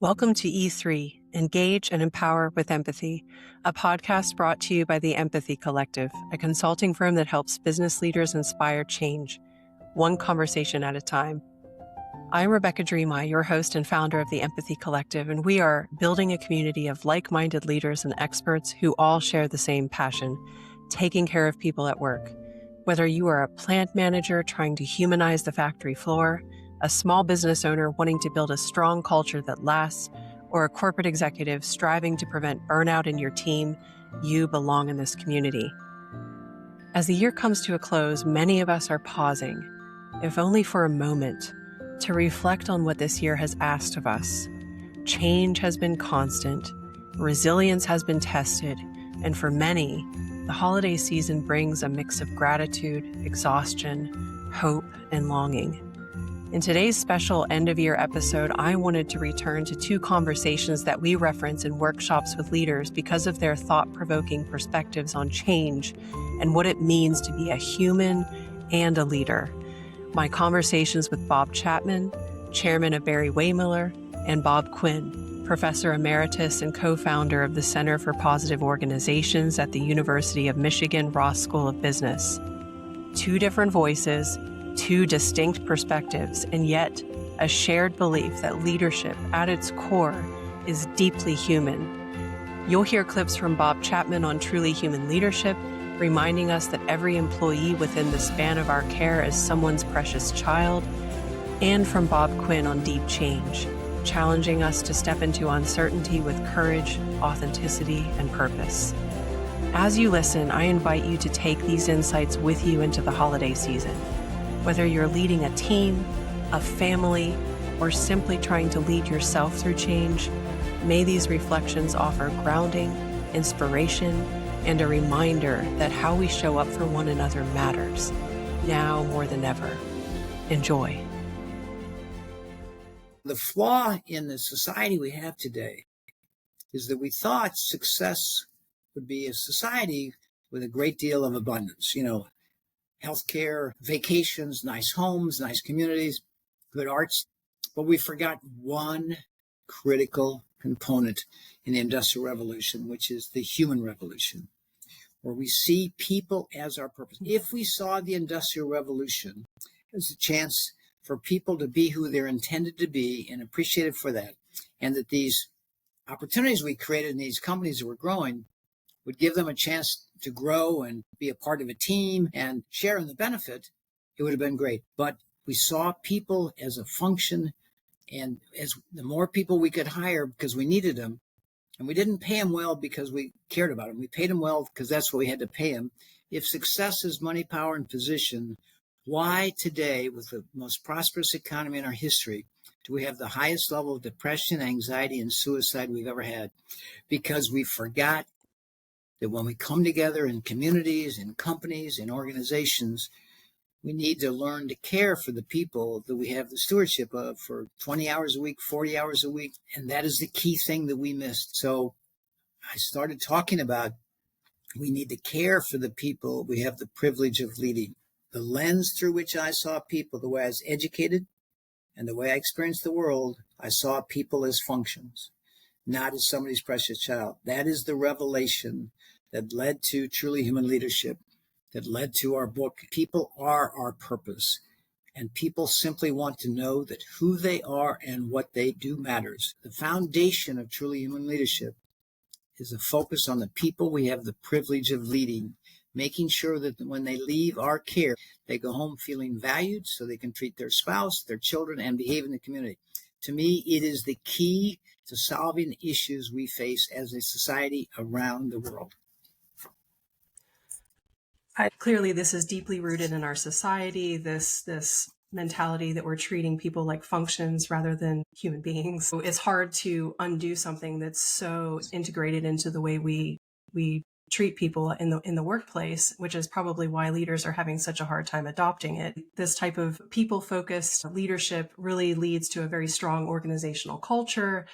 Welcome to E3, Engage and Empower with Empathy, a podcast brought to you by the Empathy Collective, a consulting firm that helps business leaders inspire change, one conversation at a time. I'm Rebecca Dhrimaj, your host and founder of the Empathy Collective, and we are building a community of like-minded leaders and experts who all share the same passion, taking care of people at work. Whether you are a plant manager trying to humanize the factory floor, a small business owner wanting to build a strong culture that lasts, or a corporate executive striving to prevent burnout in your team, you belong in this community. As the year comes to a close, many of us are pausing, if only for a moment, to reflect on what this year has asked of us. Change has been constant, resilience has been tested, and for many, the holiday season brings a mix of gratitude, exhaustion, hope, and longing. In today's special end-of-year episode, I wanted to return to two conversations that we reference in workshops with leaders because of their thought-provoking perspectives on change and what it means to be a human and a leader. My conversations with Bob Chapman, chairman of Barry-Wehmiller, and Bob Quinn, professor emeritus and co-founder of the Center for Positive Organizations at the University of Michigan Ross School of Business. Two different voices, two distinct perspectives, and yet a shared belief that leadership at its core is deeply human. You'll hear clips from Bob Chapman on truly human leadership, reminding us that every employee within the span of our care is someone's precious child, and from Bob Quinn on deep change, challenging us to step into uncertainty with courage, authenticity, and purpose. As you listen, I invite you to take these insights with you into the holiday season. Whether you're leading a team, a family, or simply trying to lead yourself through change, may these reflections offer grounding, inspiration, and a reminder that how we show up for one another matters, now more than ever. Enjoy. The flaw in the society we have today is that we thought success would be a society with a great deal of abundance, healthcare, vacations, nice homes, nice communities, good arts. But we forgot one critical component in the Industrial Revolution, which is the human revolution, where we see people as our purpose. If we saw the Industrial Revolution as a chance for people to be who they're intended to be and appreciated for that, and that these opportunities we created in these companies that were growing would give them a chance to grow and be a part of a team and share in the benefit, it would have been great. But we saw people as a function, and as the more people we could hire because we needed them, and we didn't pay them well because we cared about them. We paid them well because that's what we had to pay them. If success is money, power, and position, why today, with the most prosperous economy in our history, do we have the highest level of depression, anxiety, and suicide we've ever had? Because we forgot that when we come together in communities, in companies, in organizations, we need to learn to care for the people that we have the stewardship of for 20 hours a week, 40 hours a week. And that is the key thing that we missed. So I started talking about we need to care for the people we have the privilege of leading. The lens through which I saw people, the way I was educated and the way I experienced the world, I saw people as functions, not as somebody's precious child. That is the revelation that led to truly human leadership, that led to our book. People are our purpose, and people simply want to know that who they are and what they do matters. The foundation of truly human leadership is a focus on the people we have the privilege of leading, making sure that when they leave our care, they go home feeling valued so they can treat their spouse, their children, and behave in the community. To me, it is the key to solving issues we face as a society around the world. Clearly, this is deeply rooted in our society, this mentality that we're treating people like functions rather than human beings. So it's hard to undo something that's so integrated into the way we treat people in the workplace, which is probably why leaders are having such a hard time adopting it. This type of people-focused leadership really leads to a very strong organizational culture.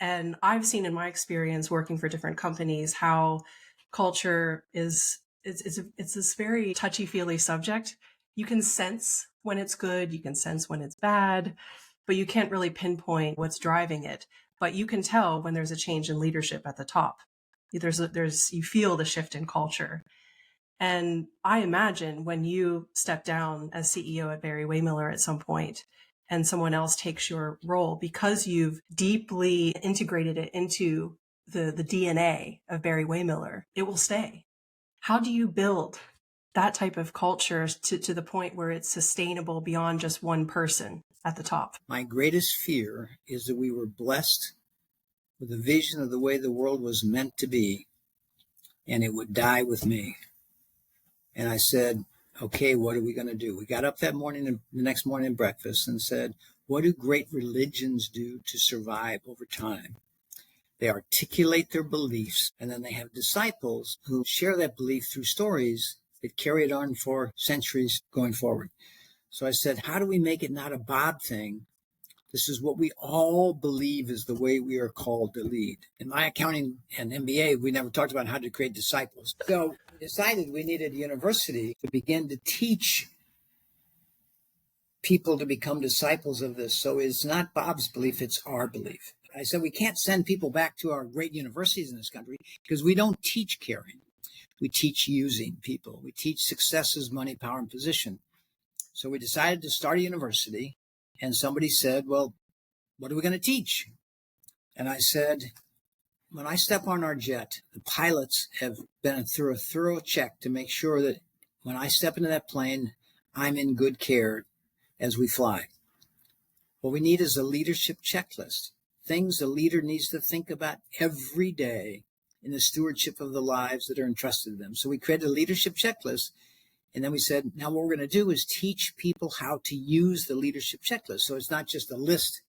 And I've seen in my experience working for different companies how culture is it's this very touchy-feely subject. You can sense when it's good, you can sense when it's bad, but you can't really pinpoint what's driving it. but you can tell when there's a change in leadership at the top. You feel the shift in culture. And I imagine when you step down as CEO at Barry-Wehmiller at some point and someone else takes your role, because you've deeply integrated it into the DNA of Barry-Wehmiller, it will stay. How do you build that type of culture to the point where it's sustainable beyond just one person at the top? My greatest fear is that we were blessed with a vision of the way the world was meant to be, and it would die with me. And I said, okay, what are we going to do? We got up that morning, the next morning at breakfast, and said, what do great religions do to survive over time? They articulate their beliefs, and then they have disciples who share that belief through stories that carry it on for centuries going forward. So I said, how do we make it not a Bob thing? This is what we all believe is the way we are called to lead. In my accounting and MBA, we never talked about how to create disciples. So we decided we needed a university to begin to teach people to become disciples of this. So it's not Bob's belief, it's our belief. I said, we can't send people back to our great universities in this country because we don't teach caring. We teach using people. We teach success as money, power, and position. So we decided to start a university, and somebody said, well, what are we going to teach? And I said, when I step on our jet, the pilots have been through a thorough check to make sure that when I step into that plane, I'm in good care as we fly. What we need is a leadership checklist, things a leader needs to think about every day in the stewardship of the lives that are entrusted to them. So we created a leadership checklist. And then we said, now what we're going to do is teach people how to use the leadership checklist. So it's not just a list.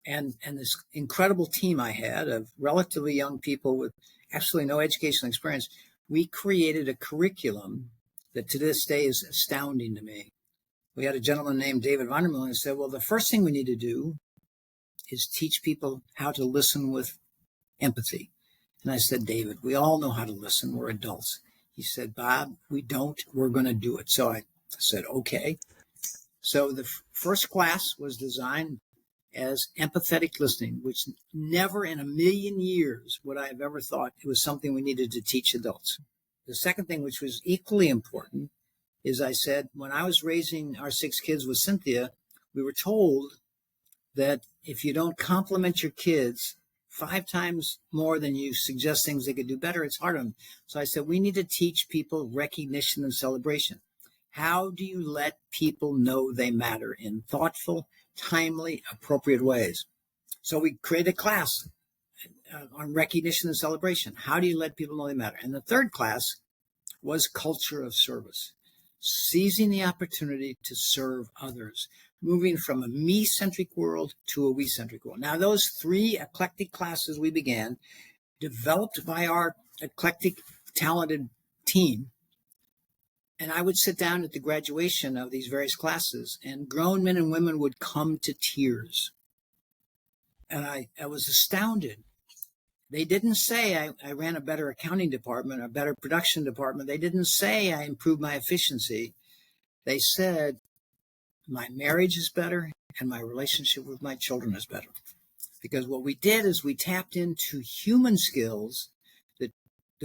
And this incredible team I had of relatively young people with absolutely no educational experience, we created a curriculum that to this day is astounding to me. We had a gentleman named David Vandermill who said, well, the first thing we need to do is teach people how to listen with empathy. And I said, David, we all know how to listen. We're adults. He said, Bob, we don't. We're going to do it. So I said, okay. So the first class was designed as empathetic listening, which never in a million years would I have ever thought it was something we needed to teach adults. The second thing, which was equally important, is I said, when I was raising our 6 kids with Cynthia, we were told that if you don't compliment your kids 5 times more than you suggest things they could do better, it's hard on them. So I said, we need to teach people recognition and celebration. How do you let people know they matter in thoughtful, timely, appropriate ways? So we created a class on recognition and celebration. How do you let people know they matter? And the third class was culture of service, seizing the opportunity to serve others, moving from a me-centric world to a we-centric world. Now, those 3 eclectic classes we began, developed by our eclectic, talented team, and I would sit down at the graduation of these various classes, and grown men and women would come to tears. And I was astounded. They didn't say I ran a better accounting department, a better production department. They didn't say I improved my efficiency. They said, my marriage is better and my relationship with my children is better. Because what we did is we tapped into human skills that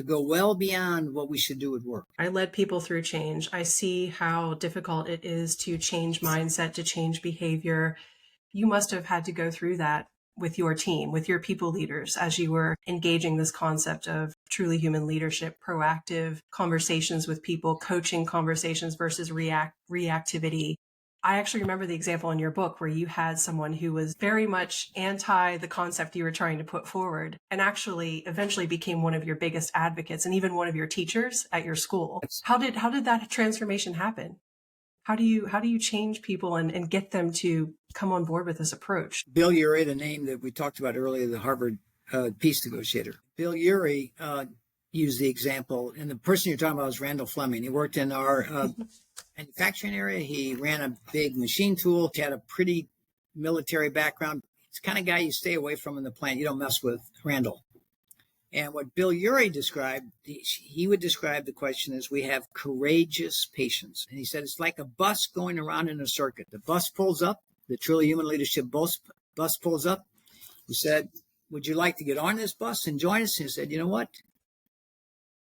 go well beyond what we should do at work. I led people through change. I see how difficult it is to change mindset, to change behavior. You must have had to go through that with your team, with your people leaders, as you were engaging this concept of truly human leadership, proactive conversations with people, coaching conversations versus reactivity. I actually remember the example in your book where you had someone who was very much anti the concept you were trying to put forward and actually eventually became one of your biggest advocates and even one of your teachers at your school. How did that transformation happen? How do you change people and get them to come on board with this approach? Bill Urey, the name that we talked about earlier, the Harvard peace negotiator. Bill Urey used the example, and the person you're talking about is Randall Fleming. He worked in our manufacturing area. He ran a big machine tool. He had a pretty military background. It's the kind of guy you stay away from in the plant. You don't mess with Randall. And what Bill Urey described, he would describe the question as we have courageous patience. And he said it's like a bus going around in a circuit. The bus pulls up, the truly human leadership bus pulls up. He said, would you like to get on this bus and join us? And he said, you know what?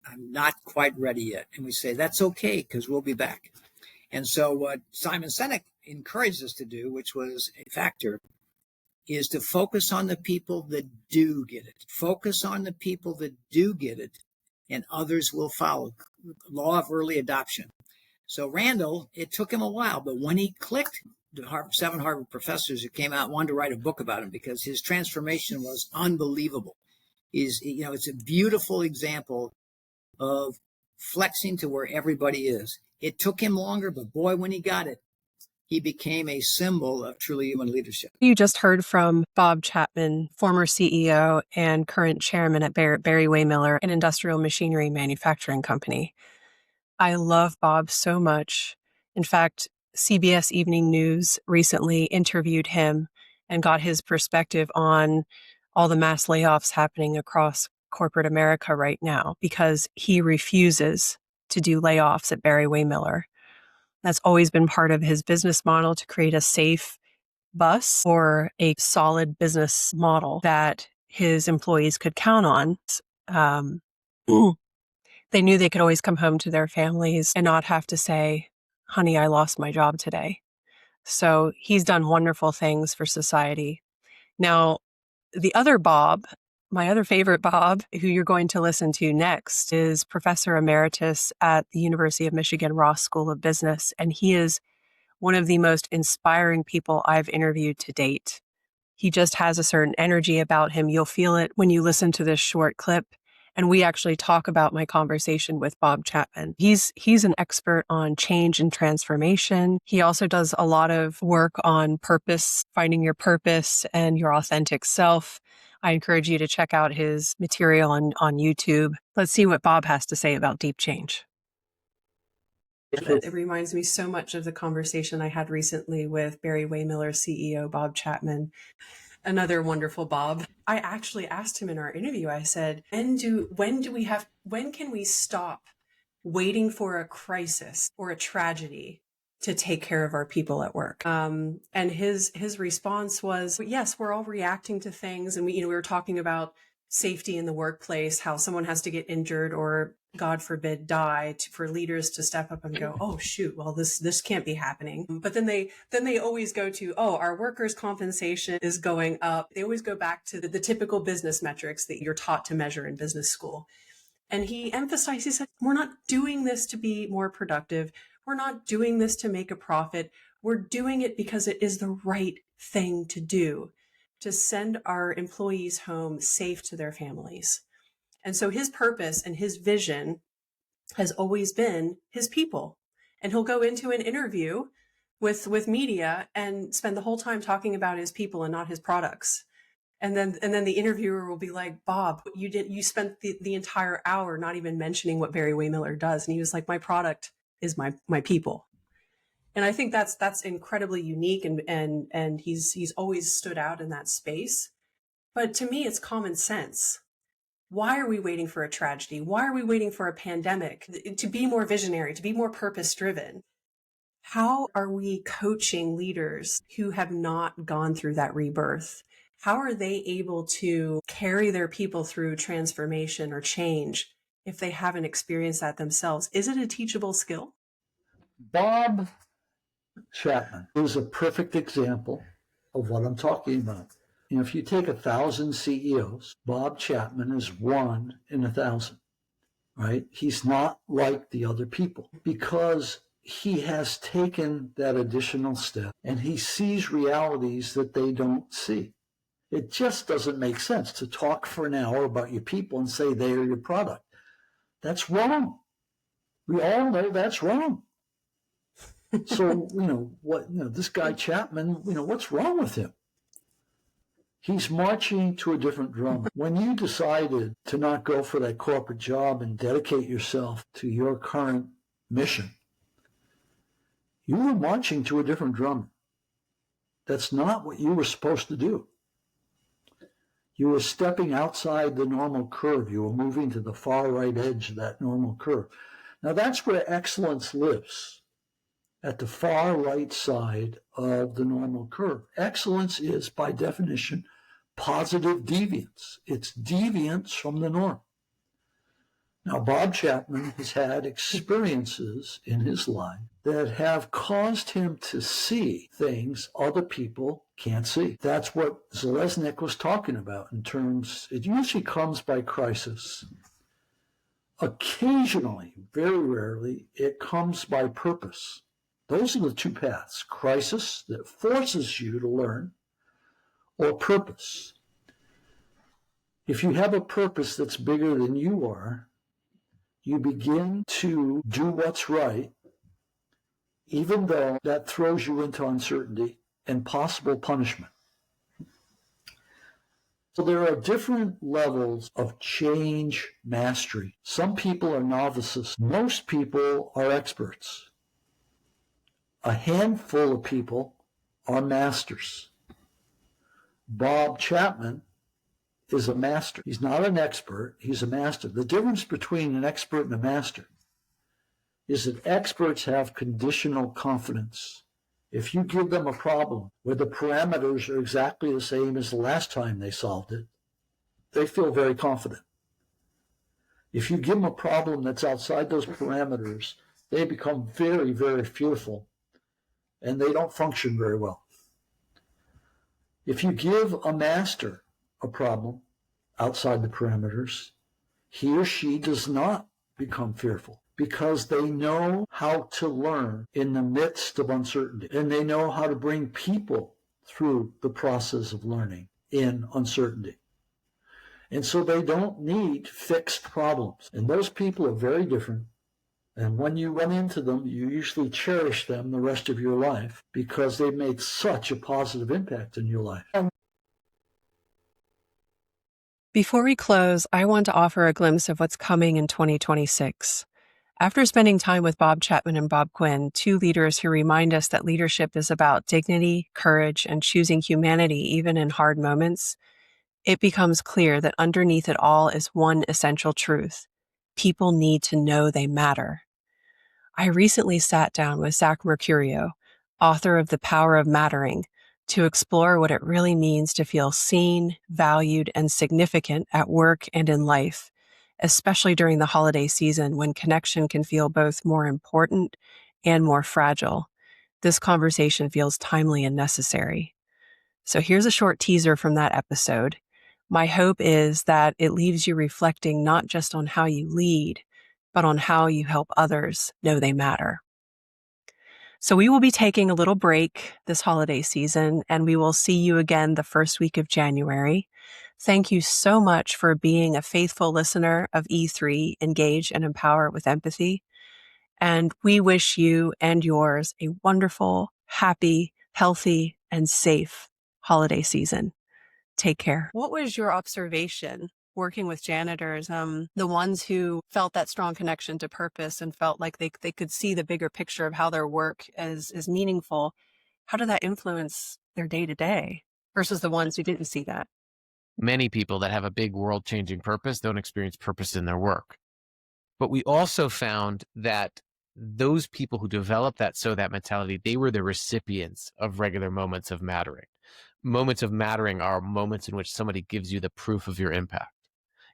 I'm not quite ready yet. And we say, that's okay, because we'll be back. And so what Simon Sinek encouraged us to do, which was a factor, is to focus on the people that do get it. Focus on the people that do get it, and others will follow. Law of early adoption. So Randall, it took him a while, but when he clicked, the 7 Harvard professors who came out wanted to write a book about him because his transformation was unbelievable. It's a beautiful example of flexing to where everybody is. It took him longer, but boy, when he got it, he became a symbol of truly human leadership. You just heard from Bob Chapman, former CEO and current chairman at Barry-Wehmiller, an industrial machinery manufacturing company. I love Bob so much. In fact, CBS Evening News recently interviewed him and got his perspective on all the mass layoffs happening across corporate America right now because he refuses to do layoffs at Barry-Wehmiller. That's always been part of his business model, to create a safe bus or a solid business model that his employees could count on. They knew they could always come home to their families and not have to say, honey, I lost my job today. So he's done wonderful things for society. Now, the other Bob, my other favorite Bob, who you're going to listen to next, is Professor Emeritus at the University of Michigan Ross School of Business. And he is one of the most inspiring people I've interviewed to date. He just has a certain energy about him. You'll feel it when you listen to this short clip. And we actually talk about my conversation with Bob Chapman. He's an expert on change and transformation. He also does a lot of work on purpose, finding your purpose and your authentic self. I encourage you to check out his material on YouTube. Let's see what Bob has to say about deep change. It reminds me so much of the conversation I had recently with Barry-Wehmiller CEO Bob Chapman. Another wonderful Bob. I actually asked him in our interview, I said, when can we stop waiting for a crisis or a tragedy to take care of our people at work? And his response was, yes, we're all reacting to things. And we were talking about safety in the workplace, how someone has to get injured or, God forbid, die for leaders to step up and go, oh, shoot, well, this can't be happening. But then they always go to, oh, our workers' compensation is going up. They always go back to the typical business metrics that you're taught to measure in business school. And he emphasized, he said, we're not doing this to be more productive. We're not doing this to make a profit. We're doing it because it is the right thing to do, to send our employees home safe to their families. And so his purpose and his vision has always been his people. And he'll go into an interview with media and spend the whole time talking about his people and not his products. And then the interviewer will be like, Bob, you spent the entire hour not even mentioning what Barry-Wehmiller does. And he was like, my product is my people. And I think that's incredibly unique, and he's always stood out in that space. But to me, it's common sense. Why are we waiting for a tragedy? Why are we waiting for a pandemic to be more visionary, to be more purpose-driven? How are we coaching leaders who have not gone through that rebirth? How are they able to carry their people through transformation or change if they haven't experienced that themselves? Is it a teachable skill? Bob Chapman is a perfect example of what I'm talking about. If you take 1,000 CEOs, Bob Chapman is 1 in 1,000, right? He's not like the other people because he has taken that additional step and he sees realities that they don't see. It just doesn't make sense to talk for an hour about your people and say they are your product. That's wrong. We all know that's wrong. So, this guy Chapman, what's wrong with him? He's marching to a different drum. When you decided to not go for that corporate job and dedicate yourself to your current mission, you were marching to a different drum. That's not what you were supposed to do. You were stepping outside the normal curve. You were moving to the far right edge of that normal curve. Now that's where excellence lives, at the far right side of the normal curve. Excellence is, by definition, positive deviance. It's deviance from the norm. Now, Bob Chapman has had experiences in his life that have caused him to see things other people can't see. That's what Zalesnik was talking about in terms, it usually comes by crisis. Occasionally, very rarely, it comes by purpose. Those are the two paths: crisis that forces you to learn, or purpose. If you have a purpose that's bigger than you are, you begin to do what's right, even though that throws you into uncertainty and possible punishment. So there are different levels of change mastery. Some people are novices. Most people are experts. A handful of people are masters. Bob Chapman is a master. He's not an expert, he's a master. The difference between an expert and a master is that experts have conditional confidence. If you give them a problem where the parameters are exactly the same as the last time they solved it, they feel very confident. If you give them a problem that's outside those parameters, they become very, very fearful, and they don't function very well. If you give a master a problem outside the parameters, he or she does not become fearful because they know how to learn in the midst of uncertainty, and they know how to bring people through the process of learning in uncertainty. And so they don't need fixed problems. And those people are very different. And when you run into them, you usually cherish them the rest of your life because they've made such a positive impact in your life. Before we close, I want to offer a glimpse of what's coming in 2026. After spending time with Bob Chapman and Bob Quinn, two leaders who remind us that leadership is about dignity, courage, and choosing humanity even in hard moments, it becomes clear that underneath it all is one essential truth. People need to know they matter. I recently sat down with Zach Mercurio, author of The Power of Mattering, to explore what it really means to feel seen, valued, and significant at work and in life, especially during the holiday season when connection can feel both more important and more fragile. This conversation feels timely and necessary. So here's a short teaser from that episode. My hope is that it leaves you reflecting not just on how you lead, but on how you help others know they matter. So we will be taking a little break this holiday season, and we will see you again the first week of January. Thank you so much for being a faithful listener of E3, Engage and Empower with Empathy. And we wish you and yours a wonderful, happy, healthy, and safe holiday season. Take care. What was your observation working with janitors, the ones who felt that strong connection to purpose and felt like they could see the bigger picture of how their work is meaningful? How did that influence their day-to-day versus the ones who didn't see that? Many people that have a big world-changing purpose don't experience purpose in their work. But we also found that those people who developed that mentality, they were the recipients of regular moments of mattering. Moments of mattering are moments in which somebody gives you the proof of your impact,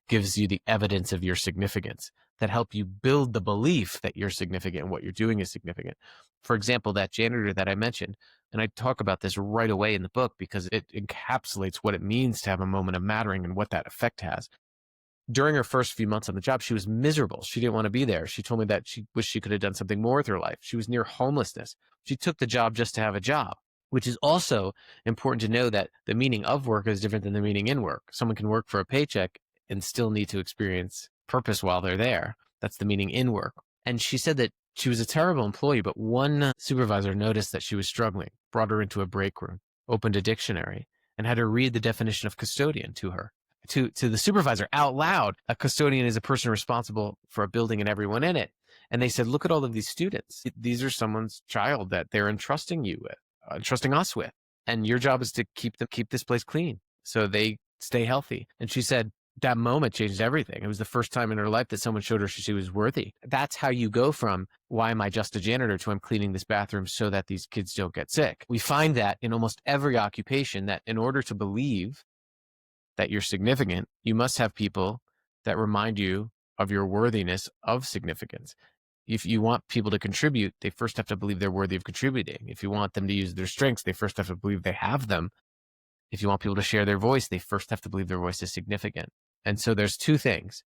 gives you the evidence of your significance, that help you build the belief that you're significant and what you're doing is significant. For example, that janitor that I mentioned, and I talk about this right away in the book because it encapsulates what it means to have a moment of mattering and what that effect has. During her first few months on the job, she was miserable. She didn't want to be there. She told me that she wished she could have done something more with her life. She was near homelessness. She took the job just to have a job, which is also important to know that the meaning of work is different than the meaning in work. Someone can work for a paycheck and still need to experience purpose while they're there. That's the meaning in work. And she said that she was a terrible employee, but one supervisor noticed that she was struggling, brought her into a break room, opened a dictionary, and had her read the definition of custodian to her. To the supervisor out loud. A custodian is a person responsible for a building and everyone in it. And they said, look at all of these students. These are someone's child that they're entrusting you with, entrusting us with. And your job is to keep this place clean so they stay healthy. And she said that moment changed everything. It was the first time in her life that someone showed her she was worthy. That's how you go from, why am I just a janitor, to I'm cleaning this bathroom so that these kids don't get sick. We find that in almost every occupation, that in order to believe that you're significant, you must have people that remind you of your worthiness of significance. If you want people to contribute, they first have to believe they're worthy of contributing. If you want them to use their strengths, they first have to believe they have them. If you want people to share their voice, they first have to believe their voice is significant. And so there's two things: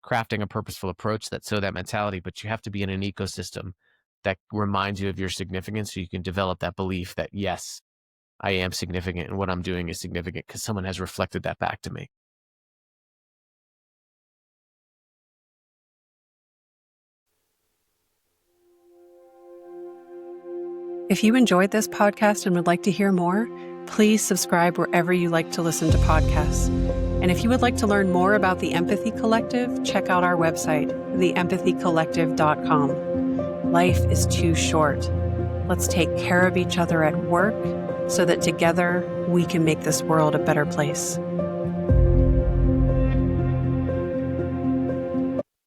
crafting a purposeful approach that sow that mentality, but you have to be in an ecosystem that reminds you of your significance so you can develop that belief that, yes, I am significant and what I'm doing is significant because someone has reflected that back to me. If you enjoyed this podcast and would like to hear more, please subscribe wherever you like to listen to podcasts. And if you would like to learn more about the Empathy Collective, check out our website, theempathycollective.com. Life is too short. Let's take care of each other at work so that together we can make this world a better place.